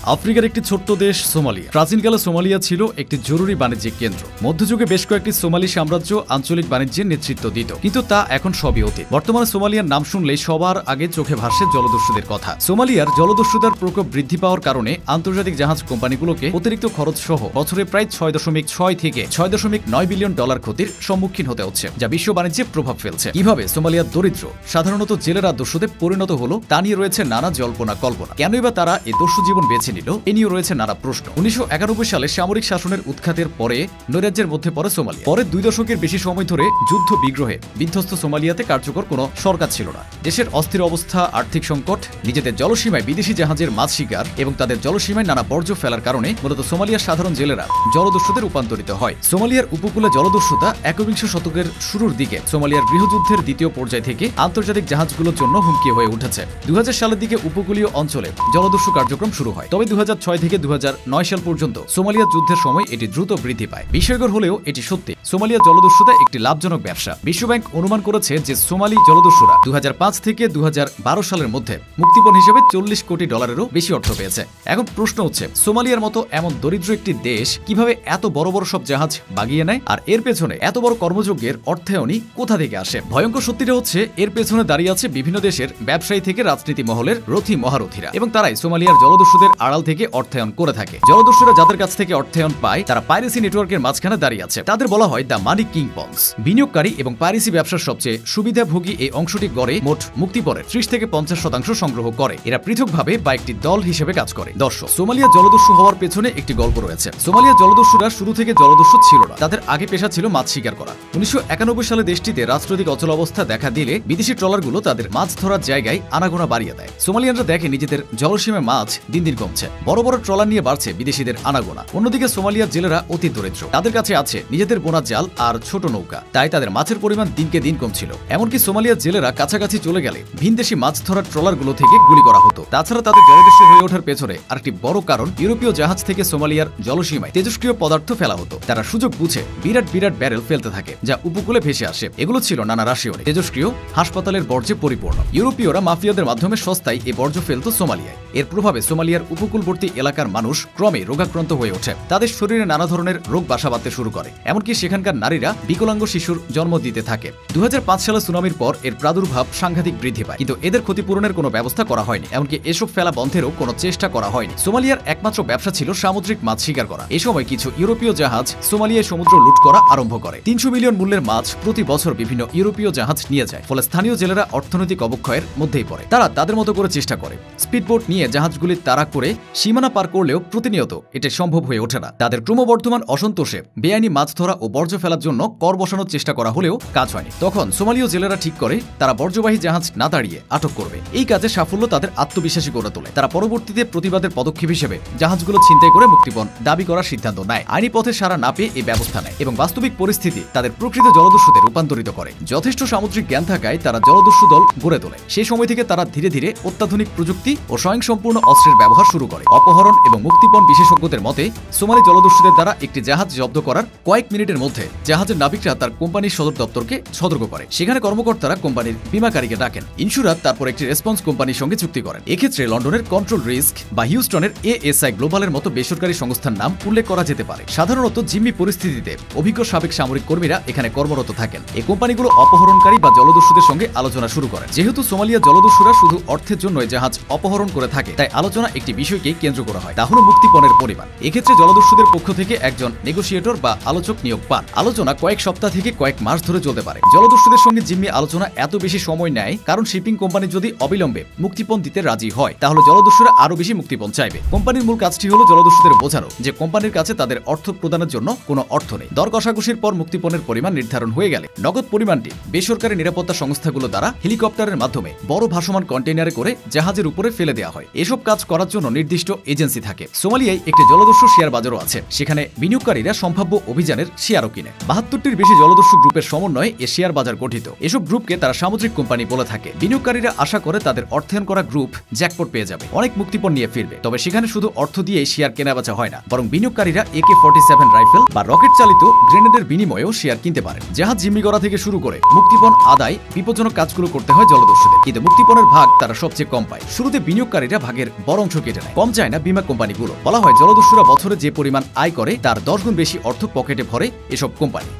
আফ্রিকার একটি ছোট্ট দেশ সোমালিয়া। প্রাচীনকালে সোমালিয়া ছিল একটি জরুরি বাণিজ্যিক কেন্দ্র। মধ্যযুগে বেশ কয়েকটি সোমালি সাম্রাজ্য আঞ্চলিক বাণিজ্যের নেতৃত্ব দিত, কিন্তু তা এখন সবই অতীত। বর্তমানে সোমালিয়ার নাম শুনলেই সবার আগে চোখে ভাসে জলদস্যুদের কথা। সোমালিয়ার জলদস্যুতার প্রকোপ বৃদ্ধি পাওয়ার কারণে আন্তর্জাতিক জাহাজ কোম্পানিগুলোকে অতিরিক্ত খরচ সহ বছরে প্রায় 6.6 থেকে 6.9 বিলিয়ন ডলার ক্ষতির সম্মুখীন হতে হচ্ছে, যা বিশ্ব বাণিজ্যে প্রভাব ফেলছে। কিভাবে সোমালিয়ার দরিদ্র সাধারণত জেলেরা দস্যুতে পরিণত হলো তা নিয়ে রয়েছে নানা জল্পনা কল্পনা। কেনই বা তারা এই দস্যু জীবন বেছে নিল, এ নিয়ে রয়েছে নানা প্রশ্ন। 1991 সালে সামরিক শাসনের উৎখাতের পরে নৈরাজ্যের মধ্যে পড়ে সোমালিয়া। পরে 2 দশকের বেশি সময় ধরে যুদ্ধ বিগ্রহে বিধ্বস্ত সোমালিয়াতে কার্যকর কোনো সরকার ছিল না। দেশের অস্থির অবস্থা, আর্থিক সংকট, নিজেদের জলসীমায় বিদেশি জাহাজের মাছ শিকার এবং তাদের জলসীমায় নানা বর্জ্য ফেলার কারণে মূলত সোমালিয়ার সাধারণ জেলেরা জলদস্যুতে রূপান্তরিত হয়। সোমালিয়ার উপকূলে জলদস্যুতা 21 শতকের শুরুর দিকে সোমালিয়ার গৃহযুদ্ধের দ্বিতীয় পর্যায় থেকে আন্তর্জাতিক জাহাজগুলোর জন্য হুমকি হয়ে উঠেছে। 2000 সালের দিকে উপকূলীয় অঞ্চলে জলদস্যু কার্যক্রম শুরু হয়, তবে 2006 থেকে 2009 সাল পর্যন্ত সোমালিয়া যুদ্ধের সময় এটি দ্রুত বৃদ্ধি পায়। বিস্ময়কর হলেও এটি সত্যি, সোমালিয়া জলদস্যুতা একটি লাভজনক ব্যবসা। বিশ্বব্যাংক অনুমান করেছে যে সোমালি জলদস্যুরা 2005 থেকে 2012 সালের মধ্যে মুক্তিপণ হিসেবে 40 কোটি ডলারেরও বেশি অর্থ পেয়েছে। এখন প্রশ্ন হচ্ছে, সোমালিয়ার মতো এমন দরিদ্র একটি দেশ কিভাবে এত বড় বড় সব জাহাজ বাগিয়ে নেয়, আর এর পেছনে এত বড় কর্মযজ্ঞের অর্থায়নই কোথা থেকে আসে? ভয়ঙ্কর সত্যিটা হচ্ছে, এর পেছনে দাঁড়িয়ে আছে বিভিন্ন দেশের ব্যবসায়ী থেকে রাজনীতি মহলের রথী মহারথীরা, এবং তারাই সোমালিয়ার জলদস্যুদের আড়াল থেকে অর্থায়ন করে থাকে। জলদস্যুরা যাদের কাছ থেকে অর্থায়ন পায়, তারা পাইরেসি নেটওয়ার্কের মাঝখানে দাঁড়িয়ে আছে। তাদের বলা হয় দ্য মানি কিংপংস। বিনিয়োগকারী এবং পাইরেসি ব্যবসার সবচেয়ে সুবিধাভোগী এই অংশটি গড়ে মোট মুক্তিপণের 30 থেকে 50% সংগ্রহ করে। এরা পৃথকভাবে বা একটি দল হিসেবে কাজ করে। দর্শক, সোমালিয়া জলদস্যু হওয়ার পেছনে একটি গল্প রয়েছে। সোমালিয়া জলদস্যুরা শুরু থেকে জলদস্যু ছিল না, তাদের আগে পেশা ছিল মাছ শিকার করা। 1991 সালে দেশটিতে রাজনৈতিক অচলাবস্থা দেখা দিলে বিদেশি ট্রলারগুলো তাদের মাছ ধরার জায়গায় আনাগোনা বাড়িয়ে দেয়। সোমালিয়ানরা দেখে নিজেদের জলসীমায় মাছ দিন দিন কমছে, বড় বড় ট্রলার নিয়ে বাড়ছে বিদেশিদের আনাগোনা। অন্যদিকে সোমালিয়ার জেলেরা অতি দরিদ্র, তাদের কাছে আছে নিজেদের বোনা জাল আর ছোট নৌকা, তাই তাদের মাছের পরিমাণ দিনকে দিন কমছিল। এমনকি সোমালিয়ার জেলেরা কাছাকাছি চলে গেলে ভিনদেশি মাছ ধরার ট্রলারগুলো থেকে গুলি করা হতো। তাছাড়া তাদের জলদস্যু হয়ে ওঠার পেছনে আরেকটি বড় কারণ, ইউরোপীয় জাহাজ থেকে সোমালিয়ার জলসীমায় তেজস্ক্রিয় পদার্থ ফেলা হতো। তারা সুযোগ বুঝে বিরাট বিরাট ব্যারেল ফেলতে থাকে, যা উপকূলে ভেসে আসে। এগুলো ছিল নানা রাশিয়নে তেজস্ক্রিয় হাসপাতালের বর্জ্যে পরিপূর্ণ। ইউরোপীয়রা মাফিয়াদের মাধ্যমে সস্তায় এই বর্জ্য ফেলত সোমালিয়ায়। এর প্রভাবে সোমালিয়ার উপকূলবর্তী এলাকার মানুষ ক্রমে রোগাক্রান্ত হয়ে ওঠে। তাদের শরীরে নানা ধরনের রোগ বাসা বাঁধতে শুরু করে, এমনকি সেখানকার নারীরা বিকলাঙ্গ শিশুর জন্ম দিতে থাকে। 2005 সালে সুনামির পর এর প্রাদুর্ভাব সাংঘাতিক বৃদ্ধি পায়, কিন্তু এদের ক্ষতিপূরণের কোনো ব্যবস্থা করা হয়নি, এমনকি এসব ফেলা বন্ধেরও কোনো চেষ্টা করা হয়নি। সোমালিয়ার একমাত্র ব্যবসা ছিল সামুদ্রিক মাছ শিকার করা। এ সময় কিছু ইউরোপীয় জাহাজ সোমালিয়ায় সমুদ্র লুট করা আরম্ভ করে। 300 মিলিয়ন মূল্যের মাছ প্রতি বছর বিভিন্ন ইউরোপীয় জাহাজ নিয়ে যায়, ফলে স্থানীয় জেলেরা অর্থনৈতিক অবক্ষয়ের মধ্যেই পড়ে। তারা তাদের মতো করে চেষ্টা করে স্পিডবোট নিয়ে জাহাজগুলি তাড়া করে সীমানা পার করলেও প্রতিনিয়ত এটা সম্ভব হয়ে ওঠে না। তাদের ক্রমবর্ধমান অসন্তোষে বেআইনি মাছ ধরা ও বর্জ্য ফেলার জন্য কর বসানোর চেষ্টা করা হলেও কাজ হয়নি। তখন সোমালীয় জেলেরা ঠিক করে তারা বর্জ্যবাহী জাহাজ না দাঁড়িয়ে আটক করবে। এই কাজে সাফল্য তাদের আত্মবিশ্বাসী করে তোলে। তারা পরবর্তীতে প্রতিবাদের পদক্ষেপ হিসেবে জাহাজগুলো ছিনতাই করে মুক্তিপণ দাবি করার সিদ্ধান্ত নেয়। আইনি পথে সাড়া না পেয়ে এই ব্যবস্থা নেয় এবং বাস্তবিক পরিস্থিতি তাদের প্রকৃত জলদস্যুতে রূপান্তরিত করে। যথেষ্ট সামুদ্রিক জ্ঞান থাকায় তারা জলদস্যু দল গড়ে তোলে। সেই সময় থেকে তারা ধীরে ধীরে অত্যাধুনিক প্রযুক্তি ও স্বয়ংসম্পূর্ণ অস্ত্রের ব্যবহার শুরু করে। অপহরণ এবং মুক্তিপণ বিশেষজ্ঞদের মতে, সোমালি জলদস্যুদের দ্বারা একটি জাহাজ জব্দ করার কয়েক মিনিটের মধ্যে জাহাজের নাবিকরা তার কোম্পানির সদর দপ্তরকে সতর্ক করে। সেখানে কর্মকর্তারা কোম্পানির বীমাকারীকে ডাকেন। ইন্স্যুরার তারপর একটি রেসপন্স কোম্পানির সঙ্গে চুক্তি করেন। এক্ষেত্রে লন্ডনের কন্ট্রোল রিস্ক বা হিউস্টনের এএসআই গ্লোবালের মতো বেসরকারি সংস্থার নাম উল্লেখ করা যেতে পারে। সাধারণত জিম্মি পরিস্থিতিতে অভিজ্ঞ সাবেক সামরিক কর্মীরা এখানে কর্মরত থাকেন। এই কোম্পানিগুলো অপহরণকারী বা জলদস্যুদের সঙ্গে আলোচনা শুরু করে। যেহেতু সোমালিয়া জলদস্যুরা শুধু অর্থের জন্য জাহাজ অপহরণ করে থাকে, তাই আলোচনা একটি বিষয়কে কেন্দ্র করা হয়, তা হলো মুক্তিপণের পরিমাণ। এক্ষেত্রে জলদস্যুদের পক্ষ থেকে একজন নেগোসিয়েটর বা আলোচক নিয়োগ পান। আলোচনা কয়েক সপ্তাহ থেকে কয়েক মাস ধরে চলতে পারে। জলদস্যুদের সঙ্গে জিম্মি আলোচনা এত বেশি সময় নেয় কারণ শিপিং কোম্পানি যদি অবিলম্বে মুক্তিপণ দিতে রাজি হয়, তাহলে জলদস্যুরা আরো বেশি মুক্তিপণ চাইবে। কোম্পানির মূল কাজটি হলো জলদস্যুদের বোঝানো যে কোম্পানির কাছে তাদের অর্থ প্রদানের জন্য কোনো অর্থ নেই। দর কষাকষির পর মুক্তিপণের পরিমাণ নির্ধারণ হয়ে গেলে নগদ পরিমাণটি বেসরকারি নিরাপত্তা সংস্থাগুলো দ্বারা হেলিকপ্টারের মাধ্যমে বড় ভাসমান কন্টেইনারে করে জাহাজের উপরে ফেলে দেওয়া হয়। এসব কাজ করার জন্য নির্দিষ্ট এজেন্সি থাকে। সোমালিয়ায় একটি জলদস্যু শেয়ার বাজারও আছে, সেখানে বিনিয়োগকারীরা সম্ভাব্য অভিযানের শেয়ারও কিনে। 72টির বেশি জলদস্যু গ্রুপের সমন্বয়ে এ শেয়ার বাজার গঠিত। এসব গ্রুপকে তারা সামুদ্রিক কোম্পানি বলে থাকে। বিনিয়োগকারীরা আশা করে তাদের অর্থায়ন করা গ্রুপ জ্যাকপট পেয়ে যাবে, অনেক মুক্তিপণ নিয়ে ফিরবে। তবে সেখানে শুধু অর্থ দিয়ে শেয়ার কেনাবেচা হয় না, বরং বিনিয়োগকারীরা AK-47 রাইফেল বা রকেট চালিত গ্রেনেডের বিনিময়েও শেয়ার কিনতে পারেন। জাহাজ জিম্মি করা থেকে শুরু করে মুক্তিপণ আদায় বিপজ্জনক কাজগুলো করতে হয় জলদস্যুদের, কিন্তু মুক্তিপণের ভাগ তারা সবচেয়ে কম পায়। শুরুতে বিনিয়োগকারীরা ভাগের বড় অংশ কেটে নেয়। কম যায় না বিমা কোম্পানিগুলো। বলা হয় জলদস্যুরা বছরে যে পরিমাণ আয় করে তার 10 গুণ বেশি অর্থ পকেটে ভরে এসব কোম্পানি।